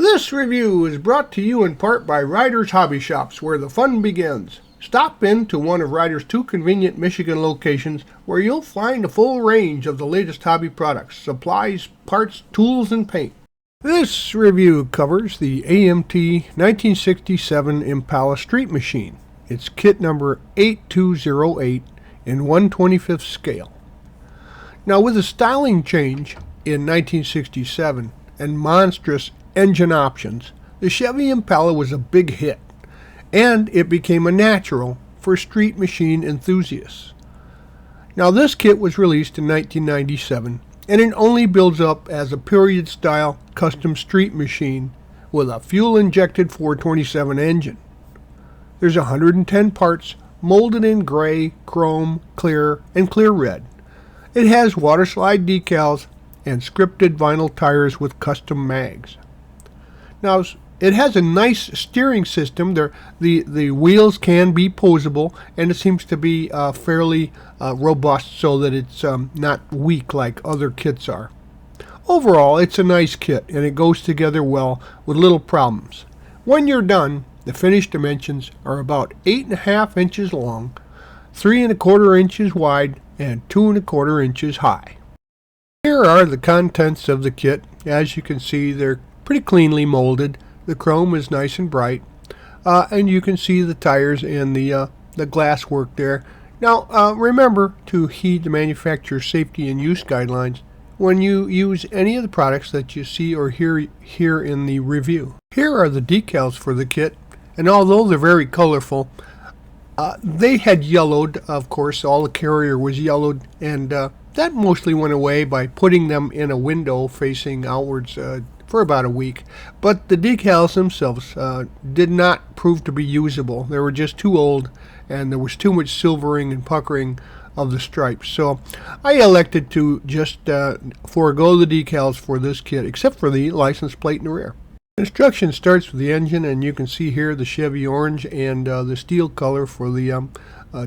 This review is brought to you in part by Ryder's Hobby Shops, where the fun begins. Stop in to one of Ryder's 2 convenient Michigan locations where you'll find a full range of the latest hobby products, supplies, parts, tools, and paint. This review covers the AMT 1967 Impala Street Machine. It's kit number 8208 in 1/25th scale. Now, with a styling change in 1967 and monstrous engine options, the Chevy Impala was a big hit, and it became a natural for street machine enthusiasts. Now, this kit was released in 1997, and it only builds up as a period-style custom street machine with a fuel-injected 427 engine. There's 110 parts molded in gray, chrome, clear, and clear red. It has water slide decals and scripted vinyl tires with custom mags. Now, it has a nice steering system. The wheels can be posable, and it seems to be fairly robust so that it's not weak like other kits are. Overall, it's a nice kit, and it goes together well with little problems. When you're done, the finished dimensions are about 8.5 inches long, 3¼ inches wide, and 2¼ inches high. Here are the contents of the kit. As you can see, they're pretty cleanly molded. The chrome is nice and bright, and you can see the tires and the glass work there. Now, remember to heed the manufacturer's safety and use guidelines when you use any of the products that you see or hear here in the review. Here are the decals for the kit, and although they're very colorful, they had yellowed. Of course, all the carrier was yellowed, and that mostly went away by putting them in a window facing outwards for about a week. But the decals themselves did not prove to be usable. They were just too old, and there was too much silvering and puckering of the stripes. So I elected to just forego the decals for this kit, except for the license plate in the rear. Construction starts with the engine, and you can see here the Chevy orange and the steel color for the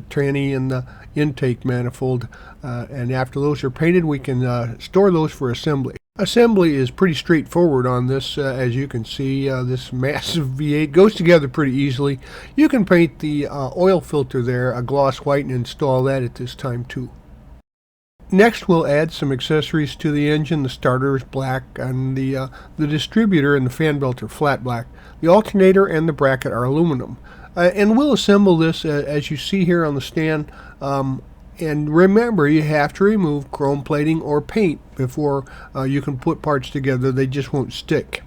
tranny and the intake manifold. And after those are painted, we can store those for assembly. Assembly is pretty straightforward on this. As you can see, this massive V8 goes together pretty easily. You can paint the oil filter there a gloss white and install that at this time too. Next, we'll add some accessories to the engine. The starter is black, and the distributor and the fan belt are flat black. The alternator and the bracket are aluminum. And we'll assemble this as you see here on the stand. And remember, you have to remove chrome plating or paint before you can put parts together. They just won't stick.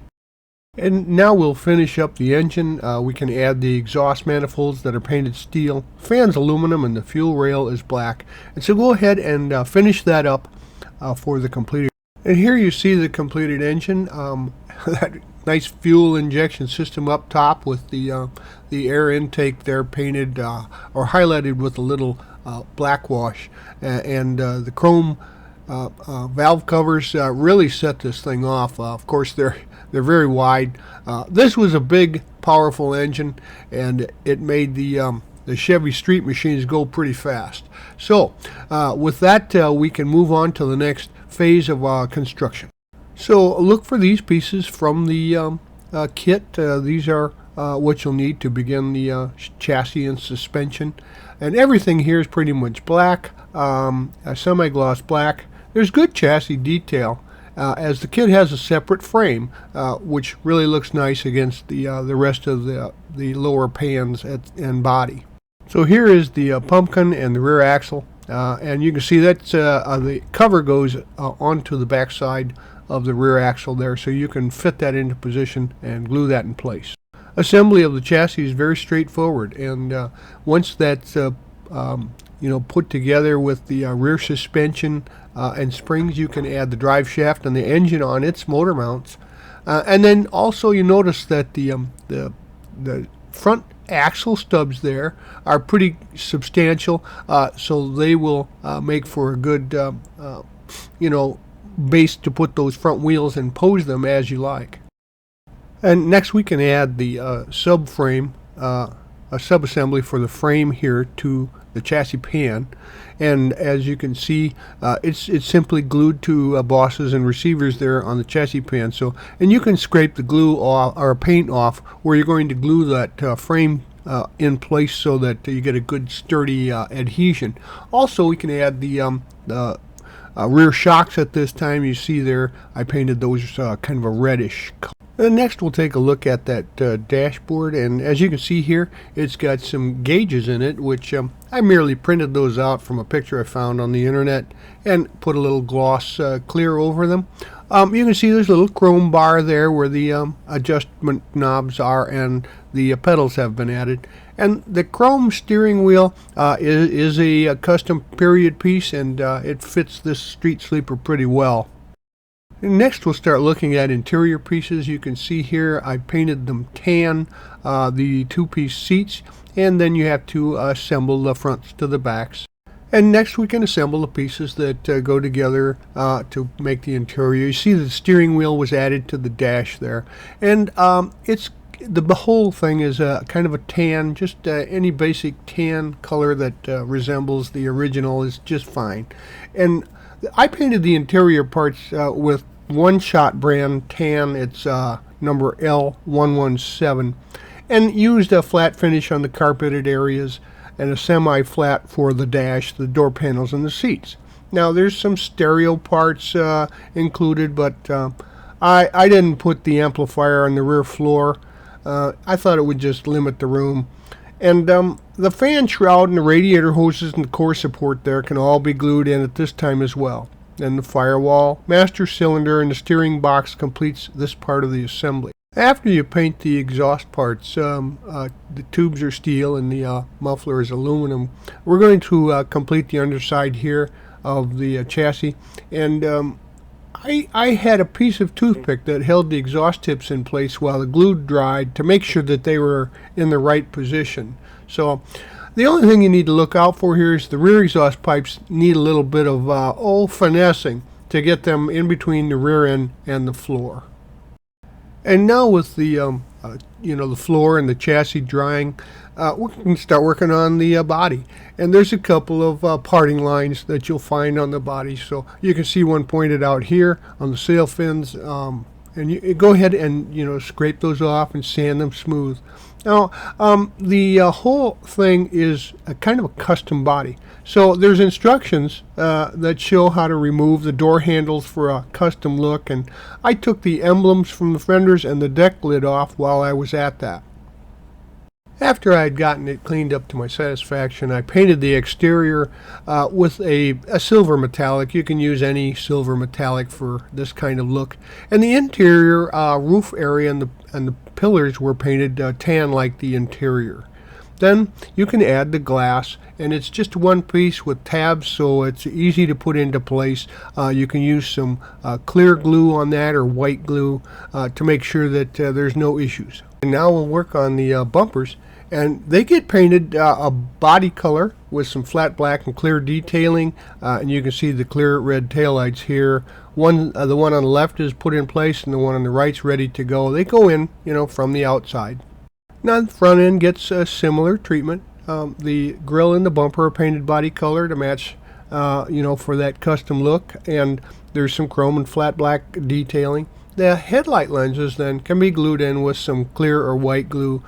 And now we'll finish up the engine. We can add the exhaust manifolds that are painted steel. Fan's aluminum, and the fuel rail is black. And so go ahead and finish that up for the completed. And here you see the completed engine. That nice fuel injection system up top with the air intake there painted or highlighted with a little black wash, and the chrome valve covers really set this thing off. Of course, they're very wide. This was a big, powerful engine, and it made the Chevy street machines go pretty fast. So with that, we can move on to the next phase of construction. So look for these pieces from the kit. These are what you'll need to begin the chassis and suspension. And everything here is pretty much black, a semi-gloss black. There's good chassis detail, as the kit has a separate frame, which really looks nice against the rest of the lower pans and body. So here is the pumpkin and the rear axle, and you can see that the cover goes onto the back side of the rear axle there, so you can fit that into position and glue that in place. Assembly of the chassis is very straightforward, and once that's put together with the rear suspension and springs, you can add the drive shaft and the engine on its motor mounts, and then also you notice that the front axle stubs there are pretty substantial, so they will make for a good base to put those front wheels and pose them as you like. And next we can add the subframe, a subassembly for the frame here to the chassis pan, and as you can see, it's simply glued to bosses and receivers there on the chassis pan. So, and you can scrape the glue off or paint off where you're going to glue that frame in place so that you get a good sturdy adhesion. Also, we can add the rear shocks at this time. You see there, I painted those kind of a reddish color. And next we'll take a look at that dashboard, and as you can see here, it's got some gauges in it, which I merely printed those out from a picture I found on the internet and put a little gloss clear over them. You can see there's a little chrome bar there where the adjustment knobs are, and the pedals have been added. And the chrome steering wheel is a custom period piece, and it fits this street sleeper pretty well. And next we'll start looking at interior pieces. You can see here I painted them tan, the two-piece seats, and then you have to assemble the fronts to the backs. And next we can assemble the pieces that go together to make the interior. You see the steering wheel was added to the dash there, and the whole thing is kind of a tan, just any basic tan color that resembles the original is just fine. And I painted the interior parts with One Shot brand tan. It's number L117, and used a flat finish on the carpeted areas and a semi-flat for the dash, the door panels, and the seats. Now there's some stereo parts included, but I didn't put the amplifier on the rear floor. I thought it would just limit the room. And the fan shroud and the radiator hoses and the core support there can all be glued in at this time as well. Then the firewall, master cylinder, and the steering box completes this part of the assembly. After you paint the exhaust parts, the tubes are steel and the muffler is aluminum. We're going to complete the underside here of the chassis, and I had a piece of toothpick that held the exhaust tips in place while the glue dried to make sure that they were in the right position. So the only thing you need to look out for here is the rear exhaust pipes need a little bit of finessing to get them in between the rear end and the floor. And now with the the floor and the chassis drying, we can start working on the body. And there's a couple of parting lines that you'll find on the body. So you can see one pointed out here on the sail fins, and you go ahead and scrape those off and sand them smooth. Now the whole thing is a kind of a custom body. So there's instructions that show how to remove the door handles for a custom look, and I took the emblems from the fenders and the deck lid off while I was at that. After I had gotten it cleaned up to my satisfaction, I painted the exterior with a silver metallic. You can use any silver metallic for this kind of look. And the interior roof area and the pillars were painted tan like the interior. Then you can add the glass, and it's just one piece with tabs, so it's easy to put into place. You can use some clear glue on that or white glue to make sure that there's no issues. And now we'll work on the bumpers, and they get painted a body color with some flat black and clear detailing, and you can see the clear red taillights here. The one on the left is put in place, and the one on the right's ready to go. They go in, from the outside. Now the front end gets a similar treatment. The grille and the bumper are painted body color to match, for that custom look, and there's some chrome and flat black detailing. The headlight lenses then can be glued in with some clear or white glue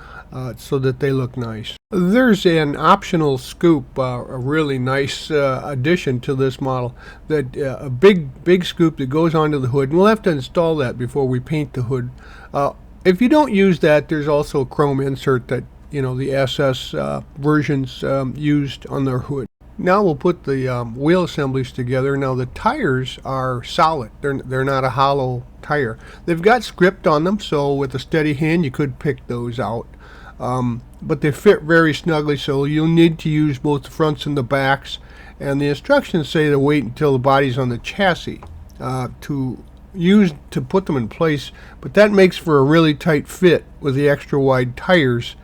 so that they look nice. There's an optional scoop, a really nice addition to this model, that a big scoop that goes onto the hood, and we'll have to install that before we paint the hood. If you don't use that, there's also a chrome insert that the SS versions used on their hood. Now we'll put the wheel assemblies together. Now the tires are solid. They're not a hollow tire. They've got script on them, so with a steady hand you could pick those out. But they fit very snugly, so you'll need to use both the fronts and the backs. And the instructions say to wait until the body's on the chassis to put them in place, but that makes for a really tight fit with the extra wide tires.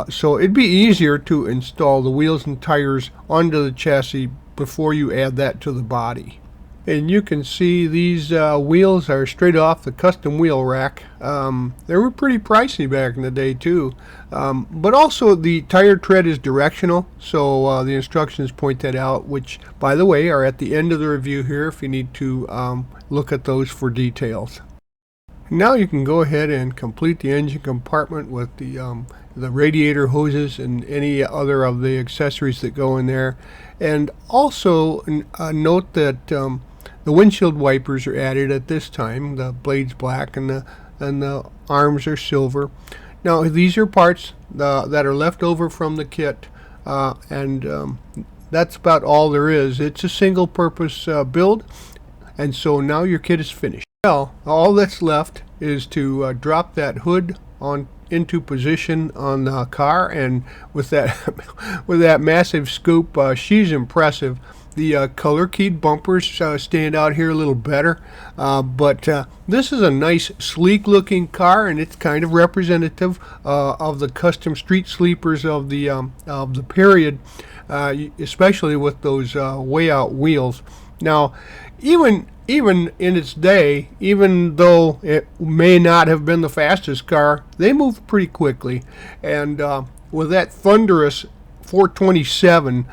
So it'd be easier to install the wheels and tires onto the chassis before you add that to the body. And you can see these wheels are straight off the custom wheel rack. They were pretty pricey back in the day too. But also the tire tread is directional, so the instructions point that out, which, by the way, are at the end of the review here if you need to look at those for details. Now you can go ahead and complete the engine compartment with the radiator hoses and any other of the accessories that go in there. And also note that the windshield wipers are added at this time. The blade's black and the arms are silver. Now these are parts that are left over from the kit, and that's about all there is. It's a single purpose build, and so now your kit is finished. Well, all that's left is to drop that hood into position on the car, and with that massive scoop, she's impressive. The color keyed bumpers stand out here a little better, but this is a nice sleek looking car, and it's kind of representative of the custom street sleepers of the period, especially with those way out wheels. Now, even in its day, even though it may not have been the fastest car, they moved pretty quickly. And with that thunderous 427,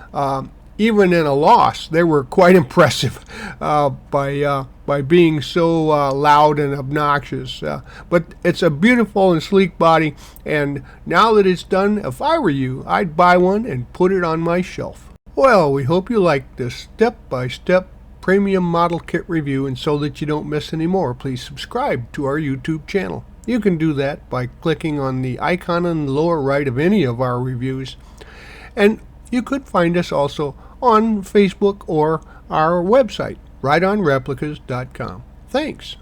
even in a loss, they were quite impressive by being so loud and obnoxious. But it's a beautiful and sleek body, and now that it's done, if I were you, I'd buy one and put it on my shelf. Well, we hope you liked this step-by-step premium model kit review, and so that you don't miss any more, please subscribe to our YouTube channel. You can do that by clicking on the icon in the lower right of any of our reviews, and you could find us also on Facebook or our website, rightonreplicas.com. Thanks.